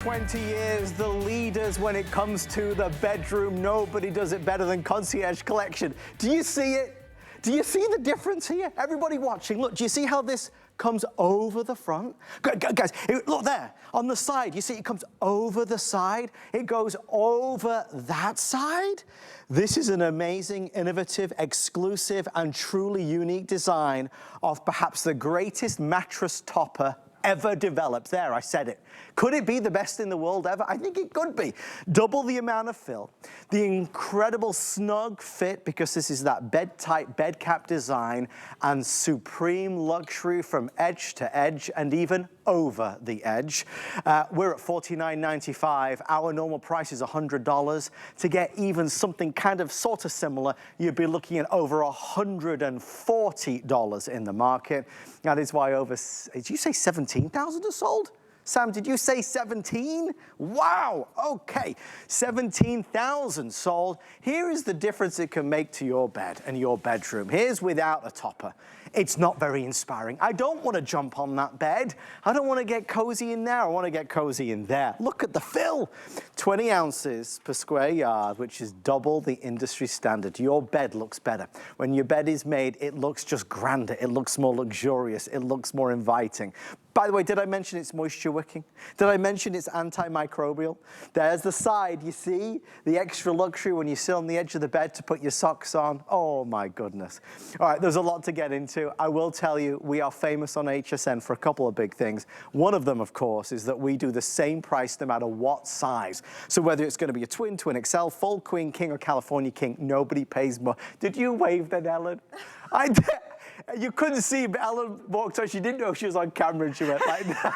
20 years, the leaders when it comes to the bedroom. Nobody does it better than Concierge Collection. Do you see it? Do you see the difference here? Everybody watching, look, do you see how this comes over the front? Guys, look there, on the side, you see it comes over the side, it goes over that side. This is an amazing, innovative, exclusive, and truly unique design of perhaps the greatest mattress topper ever developed. There, I said it. Could it be the best in the world ever? I think it could be. Double the amount of fill, the incredible snug fit, because this is that Bedtite Bedcap design, and supreme luxury from edge to edge and even over the edge. We're at $49.95. Our normal price is $100. To get even something kind of sort of similar, you'd be looking at over $140 in the market. That is why over, did you say 17,000 are sold? Sam, did you say 17? Wow, okay, 17,000 sold. Here is the difference it can make to your bed and your bedroom. Here's without a topper. It's not very inspiring. I don't want to jump on that bed. I don't want to get cozy in there. I want to get cozy in there. Look at the fill. 20 ounces per square yard, which is double the industry standard. Your bed looks better. When your bed is made, it looks just grander. It looks more luxurious. It looks more inviting. By the way, did I mention it's moisture wicking? Did I mention it's antimicrobial? There's the side, you see? The extra luxury when you sit on the edge of the bed to put your socks on. Oh my goodness. All right, there's a lot to get into. I will tell you, we are famous on HSN for a couple of big things. One of them, of course, is that we do the same price no matter what size. So whether it's gonna be a twin, twin XL, full queen, king, or California king, nobody pays more. Did you wave then, Ellen? I did. You couldn't see, but Ellen walked on. She didn't know she was on camera, and she went like that.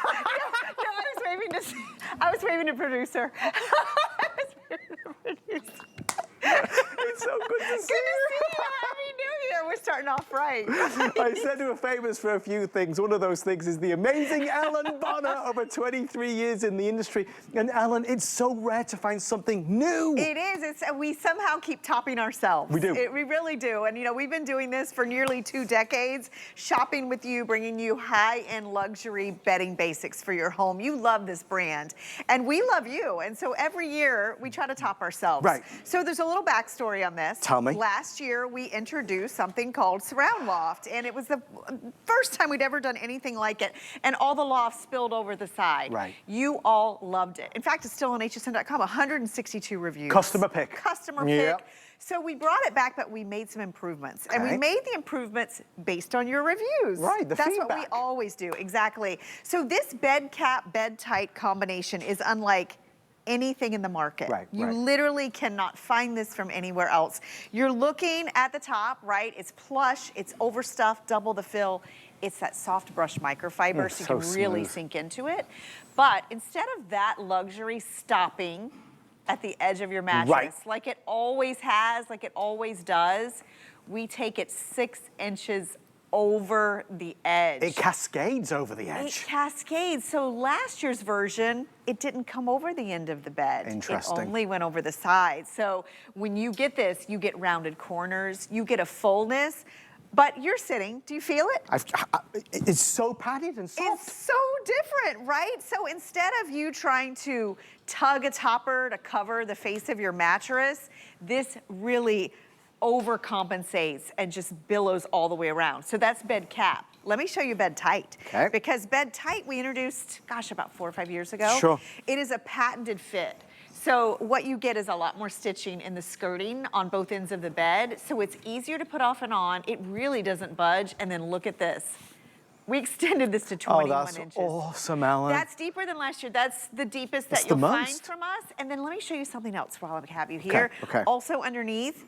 I was waving to producer. It's so good to see you. Good to see you. Happy New Year. We're starting off right. I said we're famous for a few things. One of those things is the amazing Ellen Bonner, over 23 years in the industry. And Ellen, it's so rare to find something new. It is. We somehow keep topping ourselves. We do. We really do. And you know, we've been doing this for nearly 2 decades, shopping with you, bringing you high-end luxury bedding basics for your home. You love this brand, and we love you. And so every year we try to top ourselves. Right. So there's a little backstory on this. Tell me. Last year we introduced something called Surround Loft, and it was the first time we'd ever done anything like it, and all the loft spilled over the side. Right. You all loved it. In fact, it's still on hsn.com, 162 reviews. Customer pick. Customer Yep. pick. So we brought it back, but we made some improvements. And we Okay. made the improvements based on your reviews. Right, the That's feedback. what we always do, exactly. So this Bedcap Bedtite combination is unlike anything in the market. Right, you right. literally cannot find this from anywhere else. You're looking at the top, right? It's plush, it's overstuffed, double the fill. It's that soft brush microfiber, so you can really sink into it. But instead of that luxury stopping at the edge of your mattress, like it always has, like it always does, we take it 6 inches over the edge. It cascades over the edge. It cascades. So last year's version, it didn't come over the end of the bed. Interesting. It only went over the side. So when you get this, you get rounded corners, you get a fullness, but you're sitting. Do you feel it? It's so padded and soft. It's so different, right? So instead of you trying to tug a topper to cover the face of your mattress, this really overcompensates and just billows all the way around. So that's Bedcap. Let me show you Bedtite. Okay. Because Bedtite we introduced, gosh, about 4 or 5 years ago. Sure. It is a patented fit. So what you get is a lot more stitching in the skirting on both ends of the bed. So it's easier to put off and on. It really doesn't budge. And then look at this. We extended this to 21 inches. Awesome, Ellen. That's deeper than last year. That's the deepest that you'll find from us. And then let me show you something else while I have you here. Okay. Also underneath,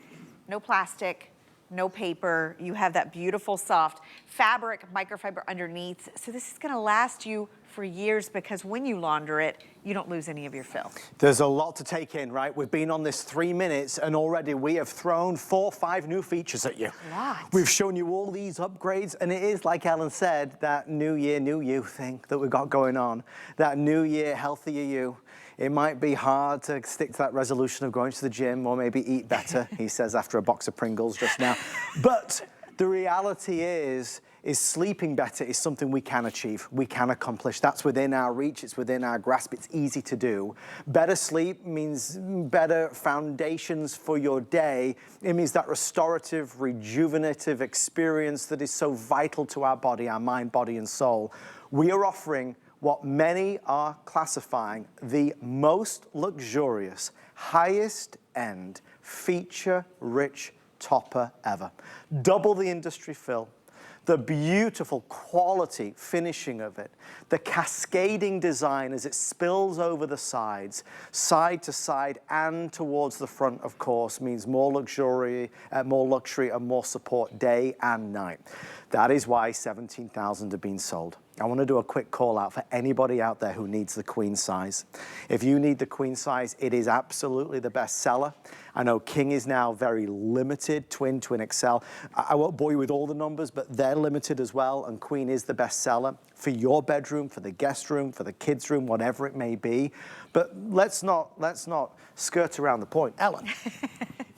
no plastic, no paper. You have that beautiful soft fabric microfiber underneath. So this is gonna last you for years, because when you launder it, you don't lose any of your fill. There's a lot to take in, right? We've been on this 3 minutes and already we have thrown 4 or 5 new features at you. What? We've shown you all these upgrades, and it is, like Ellen said, that new year, new you thing that we've got going on. That new year, healthier you. It might be hard to stick to that resolution of going to the gym or maybe eat better, he says after a box of Pringles just now. But the reality is, is sleeping better is something we can achieve, we can accomplish. That's within our reach, it's within our grasp, it's easy to do. Better sleep means better foundations for your day. It means that restorative, rejuvenative experience that is so vital to our body, our mind, body, and soul. We are offering what many are classifying the most luxurious, highest end, feature-rich topper ever. Double the industry fill, the beautiful quality finishing of it, the cascading design as it spills over the sides, side to side and towards the front, of course, means more luxury and more support day and night. That is why 17,000 have been sold. I want to do a quick call out for anybody out there who needs the queen size. If you need the queen size, it is absolutely the best seller. I know king is now very limited, twin XL. I won't bore you with all the numbers, but they're limited as well, and queen is the best seller for your bedroom, for the guest room, for the kids' room, whatever it may be. But let's not skirt around the point. Ellen,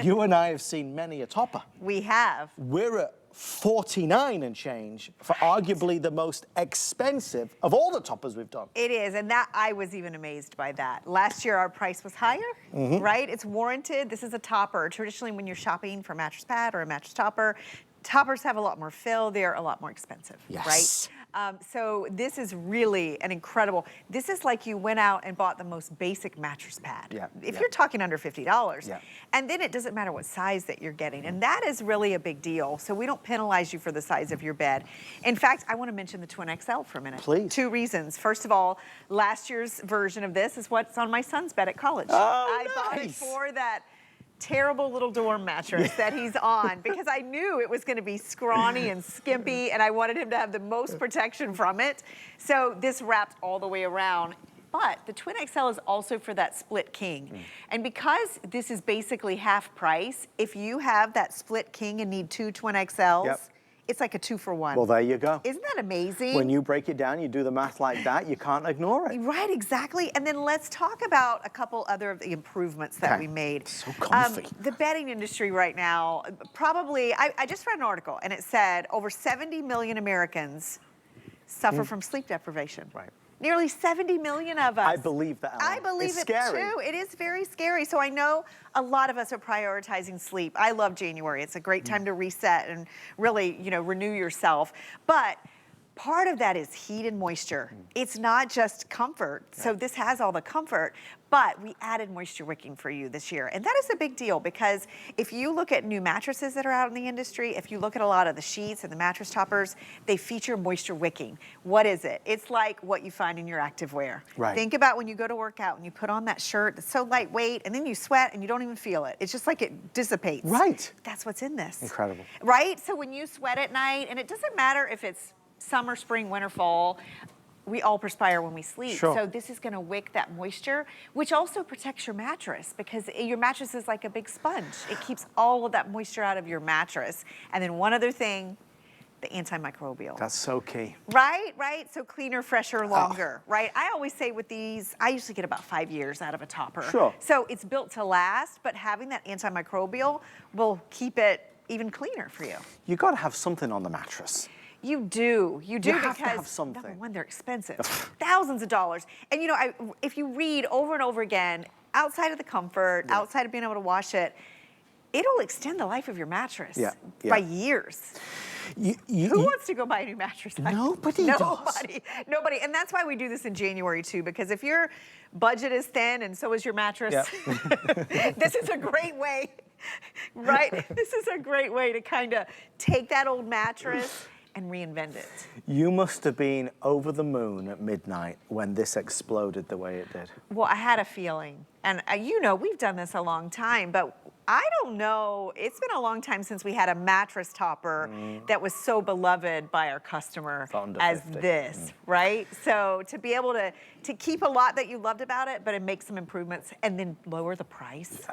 you and I have seen many a topper. We have. We're at 49 and change for arguably the most expensive of all the toppers we've done. It is, and that I was even amazed by that. Last year our price was higher, right? It's warranted. This is a topper. Traditionally when you're shopping for a mattress pad or a mattress topper, toppers have a lot more fill. They're a lot more expensive, right? So this is really an incredible, this is like you went out and bought the most basic mattress pad. If you're talking under $50, and then it doesn't matter what size that you're getting. And that is really a big deal. So we don't penalize you for the size of your bed. In fact, I want to mention the Twin XL for a minute. Please. 2 reasons. First of all, last year's version of this is what's on my son's bed at college. Oh, I bought it for that terrible little dorm mattress that he's on because I knew it was going to be scrawny and skimpy and I wanted him to have the most protection from it. So this wrapped all the way around. But the Twin XL is also for that split king. And because this is basically half price, if you have that split king and need 2 Twin XLs, it's like a 2-for-1. Well, there you go. Isn't that amazing? When you break it down, you do the math like that, you can't ignore it. Right, exactly. And then let's talk about a couple other of the improvements that we made. So comfy. The bedding industry right now, probably, I just read an article and it said over 70 million Americans suffer from sleep deprivation. Right. Nearly 70 million of us. I believe that, Ellen. I believe it's it scary. too. It is very scary. So I know a lot of us are prioritizing sleep. I love January. It's a great time to reset and really, you know, renew yourself. But part of that is heat and moisture. It's not just comfort. So this has all the comfort, but we added moisture wicking for you this year. And that is a big deal because if you look at new mattresses that are out in the industry, if you look at a lot of the sheets and the mattress toppers, they feature moisture wicking. What is it? It's like what you find in your activewear. Right. Think about when you go to work out and you put on that shirt that's so lightweight and then you sweat and you don't even feel it. It's just like it dissipates. Right. That's what's in this. Incredible. Right? So when you sweat at night, and it doesn't matter if it's summer, spring, winter, fall, we all perspire when we sleep. Sure. So this is gonna wick that moisture, which also protects your mattress because your mattress is like a big sponge. It keeps all of that moisture out of your mattress. And then one other thing, the antimicrobial. That's so key. Right, right. So cleaner, fresher, longer, right? I always say with these, I usually get about 5 years out of a topper. Sure. So it's built to last, but having that antimicrobial will keep it even cleaner for you. You got to have something on the mattress. You do You because have to have something. number one, they're expensive, thousands of dollars. And you know, if you read over and over again, outside of the comfort, outside of being able to wash it, it'll extend the life of your mattress by years. Who wants to go buy a new mattress? Nobody does. Nobody. And that's why we do this in January too, because if your budget is thin and so is your mattress, this is a great way, right? This is a great way to kind of take that old mattress and reinvent it. You must have been over the moon at midnight when this exploded the way it did. Well, I had a feeling. And you know, we've done this a long time, but I don't know, it's been a long time since we had a mattress topper that was so beloved by our customer as this, right? So to be able to keep a lot that you loved about it, but make some improvements and then lower the price.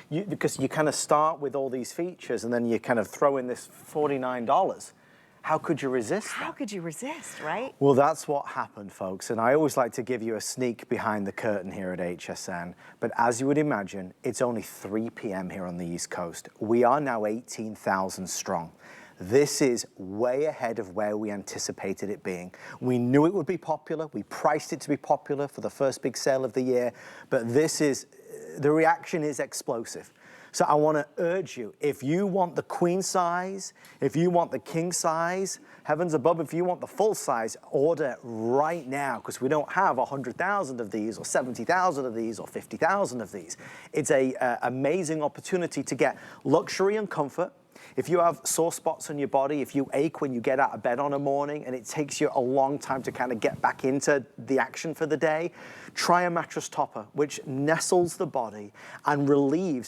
Because you kind of start with all these features and then you kind of throw in this $49. How could you resist that? How could you resist, right? Well, that's what happened, folks. And I always like to give you a sneak behind the curtain here at HSN. But as you would imagine, it's only 3 p.m. here on the East Coast. We are now 18,000 strong. This is way ahead of where we anticipated it being. We knew it would be popular. We priced it to be popular for the first big sale of the year, but the reaction is explosive. So I want to urge you, if you want the queen size, if you want the king size, heavens above, if you want the full size, order right now, because we don't have 100,000 of these or 70,000 of these or 50,000 of these. It's an amazing opportunity to get luxury and comfort. If you have sore spots on your body, if you ache when you get out of bed on a morning and it takes you a long time to kind of get back into the action for the day, try a mattress topper, which nestles the body and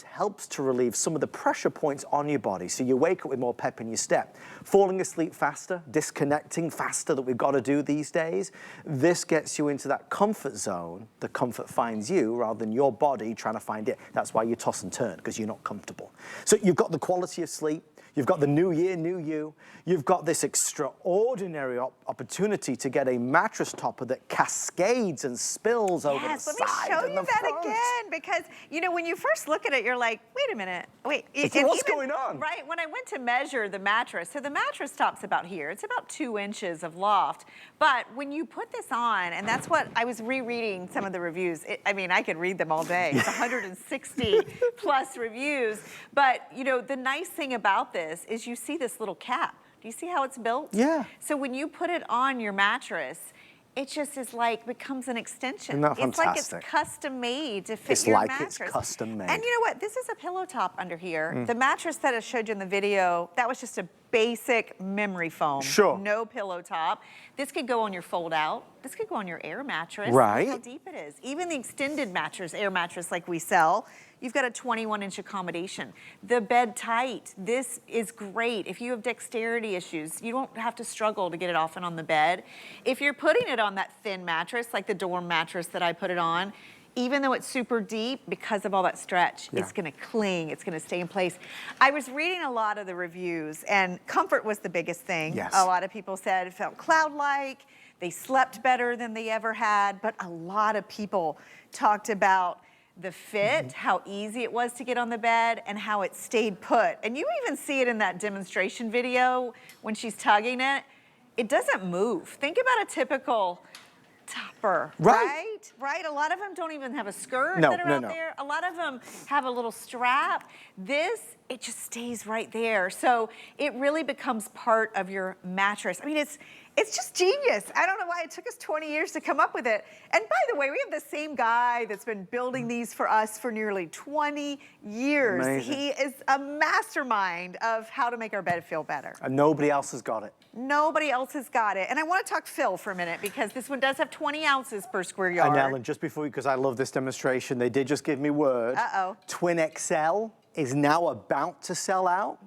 helps to relieve some of the pressure points on your body. So you wake up with more pep in your step. Falling asleep faster, disconnecting faster that we've got to do these days. This gets you into that comfort zone. The comfort finds you rather than your body trying to find it. That's why you toss and turn, because you're not comfortable. So you've got the quality of sleep. You've got the new year, new you. You've got this extraordinary opportunity to get a mattress topper that cascades and spills over the side and the front. Yes, let me show you that again, because, you know, when you first look at it, you're like, wait a minute, wait. What's going on? Right, when I went to measure the mattress, so the mattress top's about here. It's about 2 inches of loft. But when you put this on, and that's what I was rereading some of the reviews. I mean, I could read them all day. It's 160 plus reviews. But, you know, the nice thing about this is you see this little cap. Do you see how it's built? Yeah. So when you put it on your mattress, it just is like, becomes an extension. Isn't that fantastic? It's like it's custom made to fit your mattress. It's custom made. And you know what? This is a pillow top under here. The mattress that I showed you in the video, that was just a basic memory foam. Sure. No pillow top. This could go on your fold out. This could go on your air mattress. Right. Look how deep it is. Even the extended mattress, air mattress like we sell, you've got a 21-inch accommodation. The Bedtite, this is great. If you have dexterity issues, you don't have to struggle to get it off and on the bed. If you're putting it on that thin mattress, like the dorm mattress that I put it on, even though it's super deep, because of all that stretch, it's gonna cling, it's gonna stay in place. I was reading a lot of the reviews, and comfort was the biggest thing. Yes. A lot of people said it felt cloud-like, they slept better than they ever had, but a lot of people talked about the fit, how easy it was to get on the bed, and how it stayed put. And you even see it in that demonstration video when she's tugging it. It doesn't move. Think about a typical topper, right? A lot of them don't even have a skirt that are out there. A lot of them have a little strap. This, it just stays right there. So it really becomes part of your mattress. I mean, it's just genius. I don't know why it took us 20 years to come up with it. And by the way, we have the same guy that's been building these for us for nearly 20 years. Amazing. He is a mastermind of how to make our bed feel better. And nobody else has got it. Nobody else has got it. And I want to talk fill for a minute, because this one does have 20 ounces per square yard. And Ellen, just before, because I love this demonstration, they did just give me word. Twin XL is now about to sell out.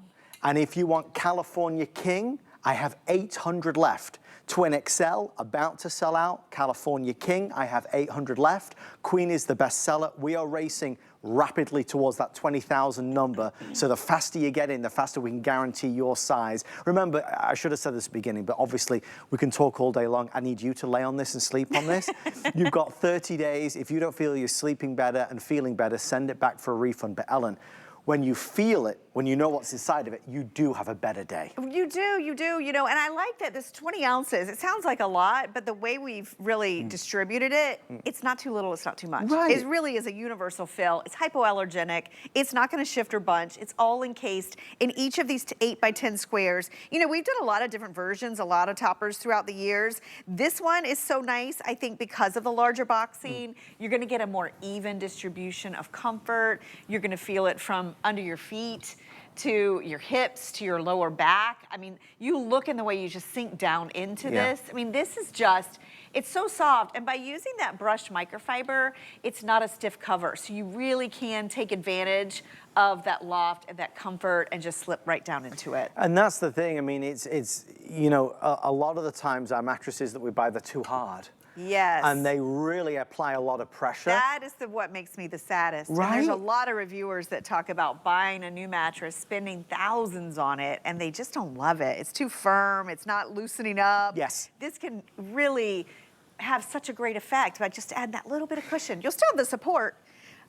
And if you want California King, I have 800 left. Twin XL, about to sell out. California King, I have 800 left. Queen is the best seller. We are racing rapidly towards that 20,000 number. So the faster you get in, the faster we can guarantee your size. Remember, I should have said this at the beginning, but obviously we can talk all day long. I need you to lay on this and sleep on this. You've got 30 days. If you don't feel you're sleeping better and feeling better, send it back for a refund. But Ellen, when you feel it, when you know what's inside of it, you do have a better day. You do, you know, and I like that this 20 ounces, it sounds like a lot, but the way we've really distributed it, it's not too little, it's not too much. Right. It really is a universal fill. It's hypoallergenic. It's not gonna shift or bunch. It's all encased in each of these 8 by 10 squares. You know, we've done a lot of different versions, a lot of toppers throughout the years. This one is so nice, I think, because of the larger boxing. You're gonna get a more even distribution of comfort. You're gonna feel it from under your feet to your hips, to your lower back. I mean, you look in the way you just sink down into this. I mean, this is just, it's so soft. And by using that brushed microfiber, it's not a stiff cover. So you really can take advantage of that loft and that comfort and just slip right down into it. And that's the thing. I mean, it's you know, a lot of the times our mattresses that we buy, they're too hard. Yes. And they really apply a lot of pressure. That is what makes me the saddest. Right. And there's a lot of reviewers that talk about buying a new mattress, spending thousands on it, and they just don't love it. It's too firm, it's not loosening up. Yes. This can really have such a great effect by just adding that little bit of cushion. You'll still have the support,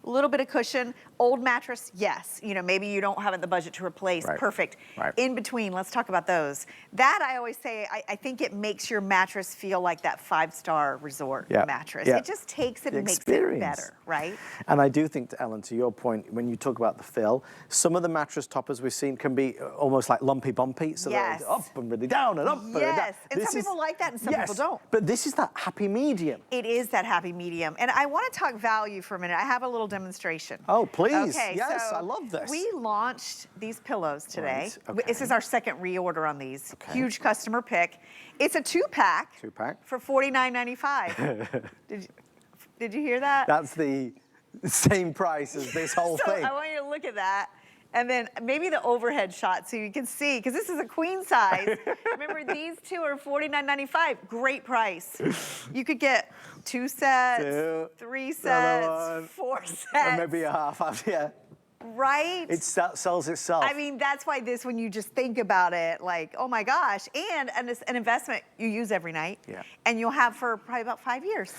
A little bit of cushion. Old mattress, yes. You know, maybe you don't have the budget to replace. Right. Perfect. Right. In between, let's talk about those. That I always say, I think it makes your mattress feel like that 5-star resort mattress. It just takes it and makes it better, right? And I do think, Ellen, to your point, when you talk about the fill, some of the mattress toppers we've seen can be almost like lumpy bumpy, so they're up and really down and up and down. Yes, and some people like that and some people don't. But this is that happy medium. It is that happy medium. And I want to talk value for a minute. I have a little demonstration. Oh, please. Okay, yes, so I love this. We launched these pillows today. Right, okay. This is our second reorder on these. Okay. Huge customer pick. It's a 2-pack. 2-pack. For $49.95. Did you hear that? That's the same price as this whole thing. I want you to look at that. And then maybe the overhead shot so you can see, because this is a queen size. Remember, these two are $49.95. Great price. You could get 2 sets, 3 sets, 4 sets. Or maybe a half, yeah. Right? It sells itself. I mean, that's why this, when you just think about it, like, oh my gosh, and an investment you use every night, and you'll have for probably about 5 years.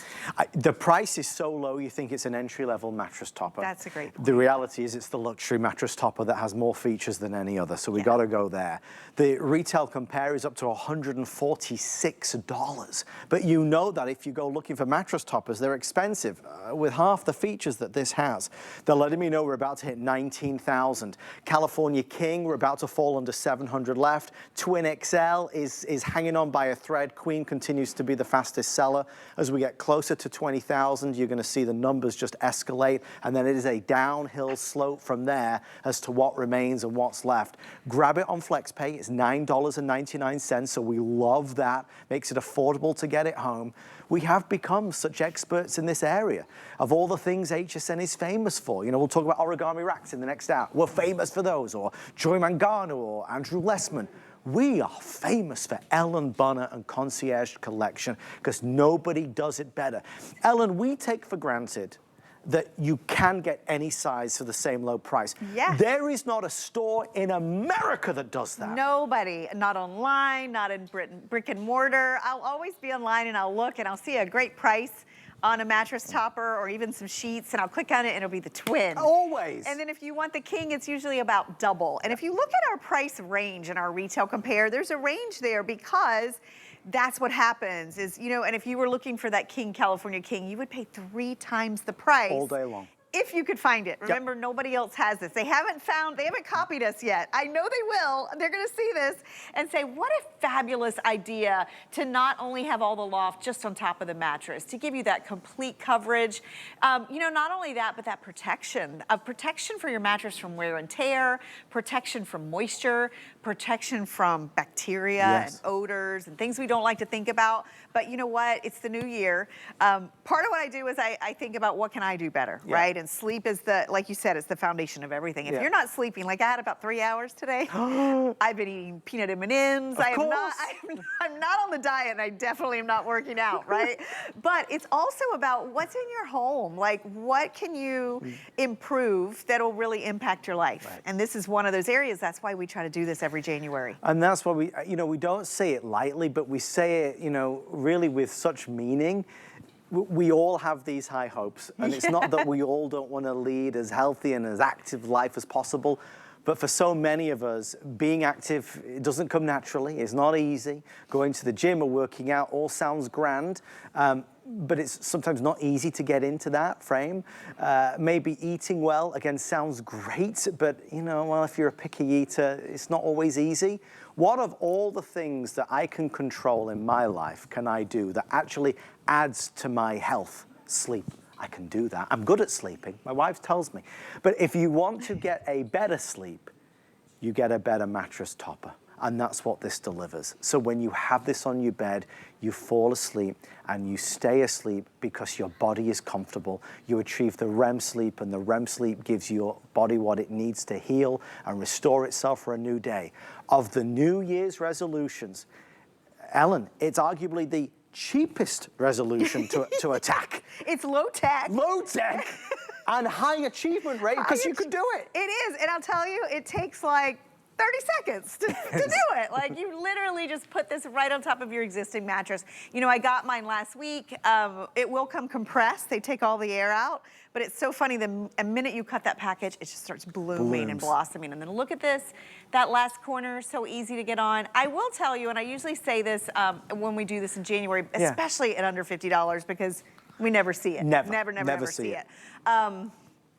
The price is so low, you think it's an entry-level mattress topper. That's a great point. The reality is it's the luxury mattress topper that has more features than any other, so we got to go there. The retail compare is up to $146, but you know that if you go looking for mattress toppers, they're expensive, with half the features that this has. They're letting me know we're about to hit 19,000. California King, we're about to fall under 700 left. Twin XL is hanging on by a thread. Queen continues to be the fastest seller. As we get closer to 20,000, you're going to see the numbers just escalate, and then it is a downhill slope from there as to what remains and what's left. Grab it on FlexPay. It's $9.99, so we love that. Makes it affordable to get it home. We have become such experts in this area. Of all the things HSN is famous for, you know, we'll talk about origami racks in the next hour. We're famous for those, or Joy Mangano or Andrew Lessman. We are famous for Ellen Bunner and Concierge Collection because nobody does it better. Ellen, we take for granted that you can get any size for the same low price. Yeah. There is not a store in America that does that. Nobody, not online, not in brick and mortar. I'll always be online and I'll look and I'll see a great price on a mattress topper or even some sheets, and I'll click on it and it'll be the twin. Always. And then if you want the king, it's usually about double. And if you look at our price range in our retail compare, there's a range there because that's what happens is, you know, and if you were looking for that King, California King, you would pay 3 times the price. All day long. If you could find it. Remember, nobody else has this. They haven't copied us yet. I know they will. They're gonna see this and say, what a fabulous idea to not only have all the loft just on top of the mattress, to give you that complete coverage. You know, not only that, but that protection for your mattress from wear and tear, protection from moisture, protection from bacteria and odors and things we don't like to think about. But you know what? It's the new year. Part of what I do is I think about what can I do better, right? And sleep is like you said, it's the foundation of everything. If you're not sleeping, like I had about 3 hours today. I've been eating peanut M&Ms. I'm not on the diet, and I definitely am not working out, right? But it's also about what's in your home. Like, what can you improve that'll really impact your life? Right. And this is one of those areas. That's why we try to do this every January. And that's why we, you know, we don't say it lightly, but we say it, you know, really with such meaning. We all have these high hopes, and it's not that we all don't want to lead as healthy and as active life as possible, but for so many of us, being active, it doesn't come naturally. It's not easy. Going to the gym or working out all sounds grand, but it's sometimes not easy to get into that frame. Maybe eating well, again, sounds great, but you know, well, if you're a picky eater, it's not always easy. What of all the things that I can control in my life can I do that actually adds to my health? Sleep. I can do that. I'm good at sleeping. My wife tells me. But if you want to get a better sleep, you get a better mattress topper. And that's what this delivers. So when you have this on your bed, you fall asleep and you stay asleep because your body is comfortable. You achieve the REM sleep, and the REM sleep gives your body what it needs to heal and restore itself for a new day. Of the New Year's resolutions, Ellen, it's arguably the cheapest resolution to attack. It's low tech. Low tech and high achievement rate because you could do it. It is, and I'll tell you, it takes like 30 seconds to do it. Like, you literally just put this right on top of your existing mattress. You know, I got mine last week. It will come compressed. They take all the air out. But it's so funny, the minute you cut that package, it just starts blooming and blossoming. And then look at this, that last corner, so easy to get on. I will tell you, and I usually say this when we do this in January, especially at under $50, because we never see it. Never see it.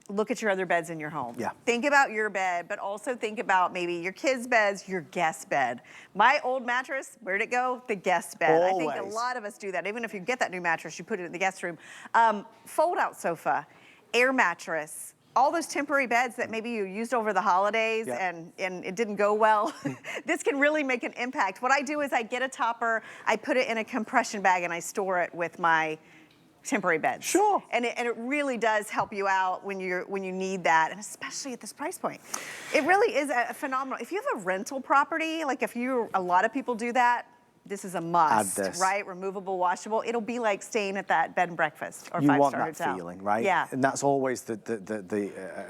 Look at your other beds in your home. Yeah. Think about your bed, but also think about maybe your kids' beds, your guest bed. My old mattress, where'd it go? The guest bed. Always. I think a lot of us do that. Even if you get that new mattress, you put it in the guest room. Fold-out sofa, air mattress, all those temporary beds that maybe you used over the holidays and it didn't go well. This can really make an impact. What I do is I get a topper, I put it in a compression bag, and I store it with my temporary beds. Sure. And it really does help you out when you need that, and especially at this price point. It really is a phenomenal. If you have a rental property, like a lot of people do that, this is a must, right? Removable, washable. It'll be like staying at that bed and breakfast or five-star hotel. You want that feeling, right? Yeah. And that's always the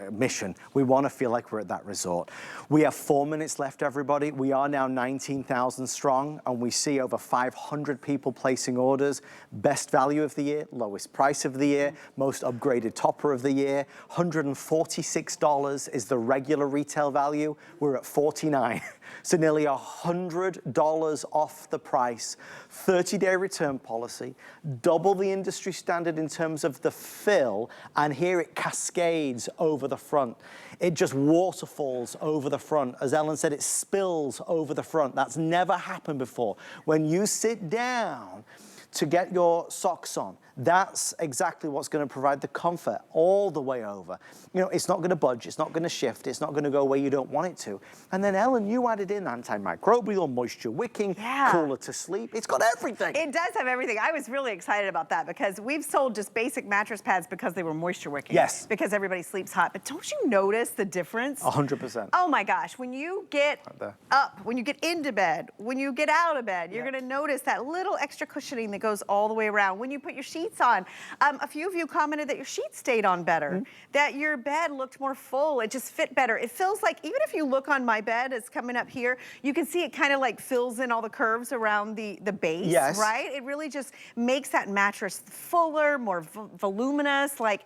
mission. We want to feel like we're at that resort. We have 4 minutes left, everybody. We are now 19,000 strong, and we see over 500 people placing orders. Best value of the year, lowest price of the year, most upgraded topper of the year. $146 is the regular retail value. We're at $49. So nearly $100 off the price, 30-day return policy, double the industry standard in terms of the fill, and here it cascades over the front. It just waterfalls over the front. As Ellen said, it spills over the front. That's never happened before. When you sit down to get your socks on, that's exactly what's going to provide the comfort all the way over. You know, it's not going to budge, it's not going to shift, it's not going to go where you don't want it to. And then, Ellen, you added in antimicrobial, moisture wicking, cooler to sleep. It's got everything. It does have everything. I was really excited about that because we've sold just basic mattress pads because they were moisture wicking. Yes. Because everybody sleeps hot. But don't you notice the difference? 100%. Oh my gosh, when you get up, when you get into bed, when you get out of bed, you're going to notice that little extra cushioning that goes all the way around. When you put your sheets on. A few of you commented that your sheets stayed on better, that your bed looked more full, it just fit better. It feels like, even if you look on my bed, it's coming up here, you can see it kind of like fills in all the curves around the base, right? It really just makes that mattress fuller, more voluminous, like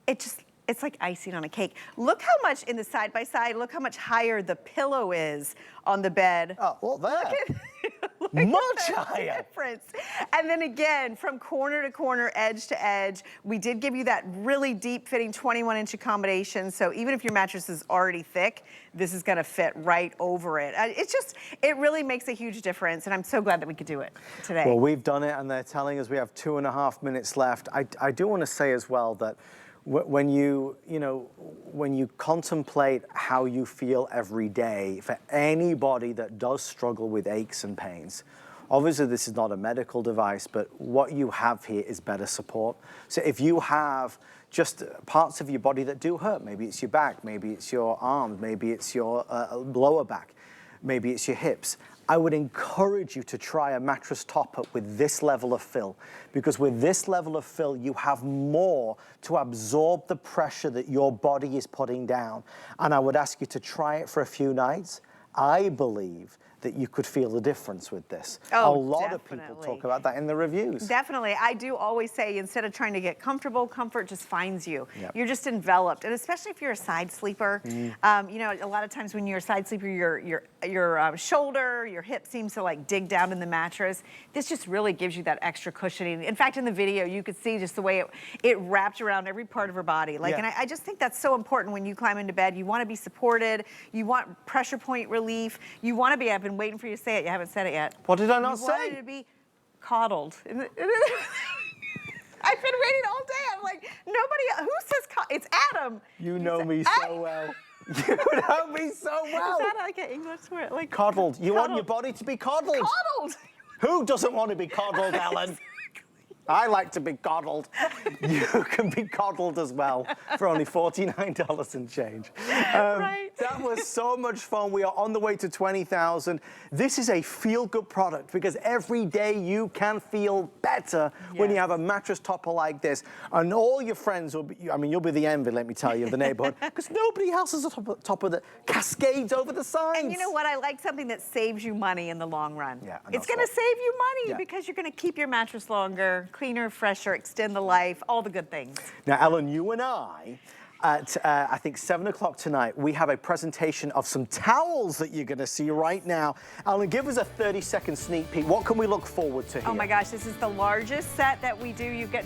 it's like icing on a cake. Look how much in the side-by-side, look how much higher the pillow is on the bed. Oh, well, that. Much higher. Difference. And then again, from corner to corner, edge to edge, we did give you that really deep fitting 21-inch accommodation. So even if your mattress is already thick, this is gonna fit right over it. It really makes a huge difference. And I'm so glad that we could do it today. Well, we've done it, and they're telling us we have 2.5 minutes left. I do wanna say as well that when you contemplate how you feel every day, for anybody that does struggle with aches and pains, obviously this is not a medical device, but what you have here is better support. So if you have just parts of your body that do hurt, maybe it's your back, maybe it's your arms, maybe it's your lower back, maybe it's your hips, I would encourage you to try a mattress topper with this level of fill, because with this level of fill, you have more to absorb the pressure that your body is putting down. And I would ask you to try it for a few nights. I believe that you could feel the difference with this. Oh, a lot of people talk about that in the reviews. Definitely. I do always say, instead of trying to get comfortable, comfort just finds you. Yep. You're just enveloped. And especially if you're a side sleeper, you know, a lot of times when you're a side sleeper, your shoulder, your hip seems to like dig down in the mattress. This just really gives you that extra cushioning. In fact, in the video, you could see just the way it wrapped around every part of her body. Like, and I just think that's so important when you climb into bed. You want to be supported. You want pressure point relief. You want to be, I've been waiting for you to say it. You haven't said it yet. What did I not say? You wanted to be coddled. I've been waiting all day. I'm like, nobody, who says it's Adam. You know me so well. You know me so well. Is that like an English word? Like coddled. You want your body to be coddled. Coddled. Who doesn't want to be coddled, Ellen? I like to be coddled. You can be coddled as well for only $49 and change. Right. That was so much fun. We are on the way to 20,000. This is a feel-good product because every day you can feel better when you have a mattress topper like this. And all your friends will be, I mean, you'll be the envy, let me tell you, of the neighborhood, because nobody else has a topper that cascades over the sides. And you know what? I like something that saves you money in the long run. Yeah, it's going to save you money because you're going to keep your mattress longer, cleaner, fresher, extend the life, all the good things. Now, Ellen, you and I, at I think 7 o'clock tonight, we have a presentation of some towels that you're going to see right now. Ellen, give us a 30-second sneak peek. What can we look forward to here? Oh my gosh, this is the largest set that we do. You get